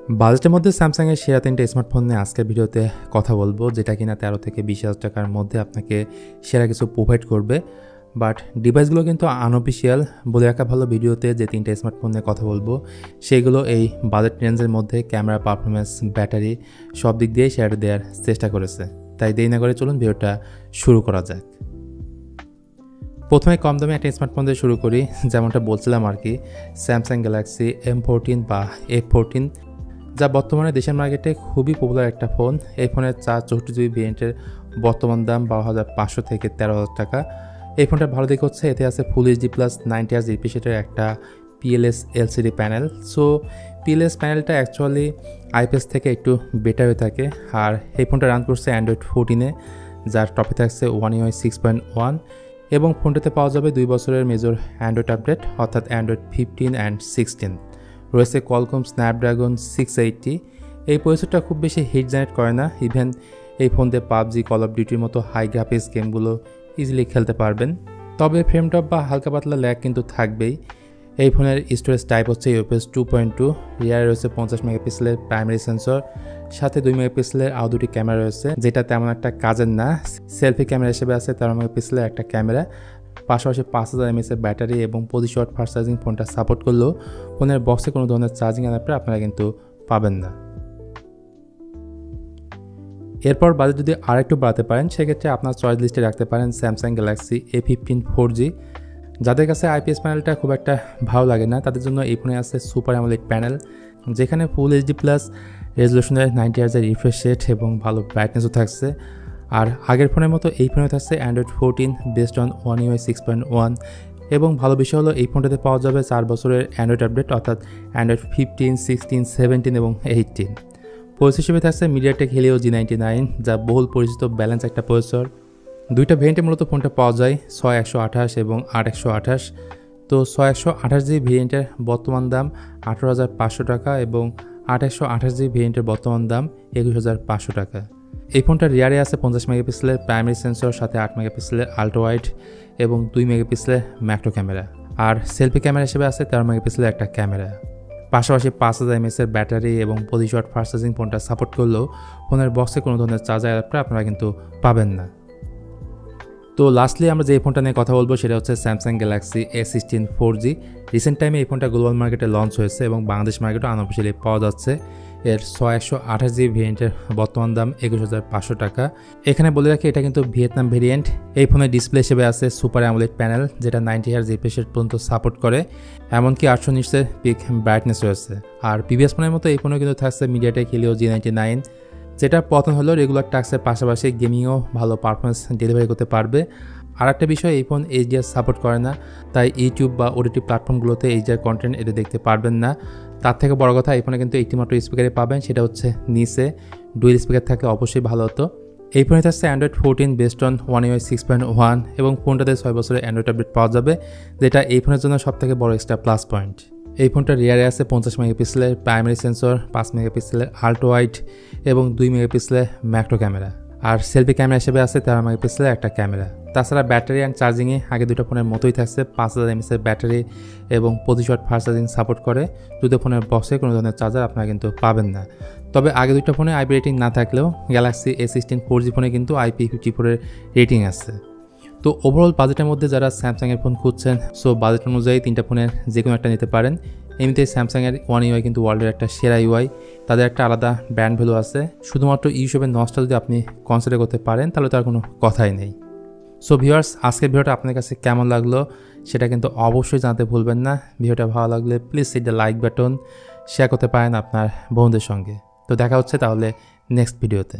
বাজেটের মধ্যে স্যামসাংয়ের সেরা 3টা স্মার্টফোন নিয়ে আজকের ভিডিওতে কথা বলবো, যেটা কিনা 13 থেকে 20,000 টাকার মধ্যে আপনাকে সেরা কিছু প্রোভাইড করবে। বাট ডিভাইসগুলো কিন্তু আনঅফিসিয়াল। বলে রাখা ভালো, ভিডিওতে যে 3টা স্মার্টফোন নিয়ে কথা বলবো সেগুলো এই বাজেট রেঞ্জের মধ্যে ক্যামেরা, পারফরমেন্স, ব্যাটারি সব দিক দিয়ে শেয়ার দেওয়ার চেষ্টা করেছে। তাই দেরি না করে চলুন ভিডিওটা শুরু করা যাক। প্রথমে কম দামে একটা স্মার্টফোন দিয়ে শুরু করি। যেমনটা বলছিলাম আর কি, স্যামসাং গ্যালাক্সি M14 বা A14, যা বর্তমানে দেশের মার্কেটে খুবই পপুলার একটা ফোন। এই ফোনের 464GB ভেরিয়েন্টের বর্তমান দাম 12,500 থেকে 13,000 টাকা। এই ফোনটার ভালো দিক হচ্ছে এতে আছে ফুল HD+ 90Hz রিফ্রেশের একটা PLS LCD panel. So PLS প্যানেলটা অ্যাকচুয়ালি IPS থেকে একটু বেটার হয়ে থাকে। আর এই ফোনটা রান করছে Android 14-এ, যার টপে থাকছে One UI 6.1, এবং ফোনটাতে পাওয়া যাবে 2 বছরের মেজর অ্যান্ড্রয়েড আপডেট, অর্থাৎ Android 15 and 16। রয়েছে Qualcomm Snapdragon 680। এই প্রসেসরটা খুব বেশি হিট জেনারেট করে না। ইভেন এই ফোন দিয়ে PUBG, কল অফ ডিউটির মতো হাই গ্রাফিক্স গেমগুলো ইজিলি খেলতে পারবেন। তবে ফ্রেম ড্রপ বা হালকা পাতলা ল্যাগ কিন্তু থাকবেই। এই ফোনের স্টোরেজ টাইপ হচ্ছে UFS 2.2। রিয়ারে রয়েছে 50 মেগাপিক্সেলের প্রাইমারি সেন্সর, সাথে 2 মেগাপিক্সেলের আরও দুটি ক্যামেরা রয়েছে, যেটা তেমন একটা কাজের না। সেলফি ক্যামেরা হিসেবে আছে 13 মেগাপিক্সেলের একটা ক্যামেরা, পাশাপাশি 5000 mAh ব্যাটারি এবং 25 ওয়াট ফাস্ট চার্জিং ফোনটা সাপোর্ট করলেও ফোনের বক্সে কোনো ধরনের চার্জিং অ্যাডাপ্টার আপনারা কিন্তু পাবেন না। এরপর বাজেট যদি আরেকটু বাড়াতে পারেন, সেক্ষেত্রে আপনার চয়েস লিস্টে রাখতে পারেন স্যামসাং গ্যালাক্সি A15 4G। যাদের কাছে IPS প্যানেলটা খুব একটা ভালো লাগে না, তাদের জন্য এই ফোনে আছে সুপার অ্যামোলেড প্যানেল, যেখানে ফুল HD+ রেজলিউশনের 90Hz রিফ্রেশ রেট এবং ভালো ব্রাইটনেসও থাকছে। আর আগের ফোনের মতো এই ফোনে থাকছে Android 14 based on One UI 6.1, এবং ভালো বিষয় হলো এই ফোনটাতে পাওয়া যাবে 4 বছরের অ্যান্ড্রয়েড আপডেট, অর্থাৎ Android 15, 16, 17 এবং 18। প্রসেসর হিসেবে থাকছে MediaTek Helio G99, যা বহুল পরিচিত ব্যালেন্স একটা প্রসেসর। দুইটা ভেরিয়েন্টে মূলত ফোনটা পাওয়া যায়, 6128 এবং 8128। তো 6128GB ভেরিয়েন্টের বর্তমান দাম 18,500 টাকা এবং 8128GB ভেরিয়েন্টের বর্তমান দাম 21,500 টাকা। এই ফোনটার রিয়ারে আছে 50 মেগাপিক্সেলের প্রাইমারি সেন্সর, সাথে 8 মেগাপিক্সেলের আল্ট্রা ওয়াইড এবং 2 মেগাপিক্সেলের ম্যাক্রো ক্যামেরা। আর সেলফি ক্যামেরা হিসেবে আছে 13 মেগাপিক্সেলের একটা ক্যামেরা। পাশাপাশি 5000 mAh ব্যাটারি এবং 25 ওয়াট ফাস্ট চার্জিং ফোনটা সাপোর্ট করলেও ফোনের বক্সে কোনো ধরনের চার্জার অ্যাডাপ্টার আপনারা কিন্তু পাবেন না। তো লাস্টলি আমরা যে ফোনটা নিয়ে কথা বলবো সেটা হচ্ছে Samsung Galaxy A16 4G। Recent টাইমে এই ফোনটা গ্লোবাল মার্কেটে লঞ্চ হয়েছে এবং বাংলাদেশ মার্কেটে আনঅফিসিয়ালি পাওয়া যাচ্ছে। এর 6128GB ভেরিয়েন্টের বর্তমান দাম 21,500 টাকা। এখানে বলে রাখি, এটা কিন্তু ভিয়েতনাম ভেরিয়েন্ট। এই ফোনের ডিসপ্লে হিসেবে আছে সুপার অ্যামোলেড প্যানেল, যেটা 90Hz রিফ্রেশ রেট পর্যন্ত সাপোর্ট করে, এমনকি 800 নিটসের পিক ব্রাইটনেস রয়েছে। আর প্রিভিয়াস ফোনের মতো এই ফোনেও কিন্তু থাকছে MediaTek Helio G99, যেটা পতন হলো রেগুলার টাস্কের পাশাপাশি গেমিংও ভালো পারফরমেন্স ডেলিভারি করতে পারবে। আর একটা বিষয়, এই ফোন HDR সাপোর্ট করে না, তাই ইউটিউব বা OTT প্ল্যাটফর্মগুলোতে HDR কন্টেন্ট এটা দেখতে পারবেন না। তার থেকে বড় কথা, এই ফোনে কিন্তু একটি মাত্র স্পিকারে পাবেন, সেটা হচ্ছে নিচে। ডুয়েল স্পিকার থাকলে অবশ্যই ভালো হতো। এই ফোনে থাকছে Android 14 based on One UI 6.1, এবং ফোনটাতে 6 বছরের অ্যান্ড্রয়েড আপডেট পাওয়া যাবে, যেটা এই ফোনের জন্য সবথেকে বড় এক্সট্রা প্লাস পয়েন্ট। এই ফোনটার রিয়ারে আছে 50 মেগাপিক্সেলের প্রাইমারি সেন্সর, 5 মেগাপিক্সেলের আল্ট্রা ওয়াইড এবং 2 মেগাপিক্সেলের ম্যাক্রো ক্যামেরা। আর সেলফি ক্যামেরা হিসেবে আছে 13 মেগাপিক্সেলের একটা ক্যামেরা। তাছাড়া ব্যাটারি অ্যান্ড চার্জিংয়ে আগে দুটো ফোনের মতোই থাকছে, 5000 mAh ব্যাটারি এবং 25 ওয়াট ফাস্ট চার্জিং সাপোর্ট করে। দুটো ফোনের বক্সে কোনো ধরনের চার্জার আপনারা কিন্তু পাবেন না। তবে আগে দুটো ফোনে IP রেটিং না থাকলেও গ্যালাক্সি A16 4G ফোনে কিন্তু IP54 এর রেটিং আছে। তো ওভারঅল বাজেটের মধ্যে যারা স্যামসাংয়ের ফোন খুঁজছেন, সো বাজেট অনুযায়ী 3টা ফোনের যে কোনো একটা নিতে পারেন। এমনিতেই স্যামসাংয়ের One UI কিন্তু ওয়ার্ল্ডের একটা সেরা UI, তাদের একটা আলাদা ব্র্যান্ড ভ্যালু আছে। শুধুমাত্র হিসেবে নষ্ট যদি আপনি কনসিডার করতে পারেন, তাহলে তার কোনো কথাই নেই। সো ভিউয়ার্স, আজকের ভিডিওটা আপনার কাছে কেমন লাগলো সেটা কিন্তু অবশ্যই জানাতে ভুলবেন না। ভিডিওটা ভালো লাগলে please hit the like button, share করতে পারেন আপনার বন্ধুদের সঙ্গে। তো দেখা হচ্ছে তাহলে নেক্সট ভিডিওতে।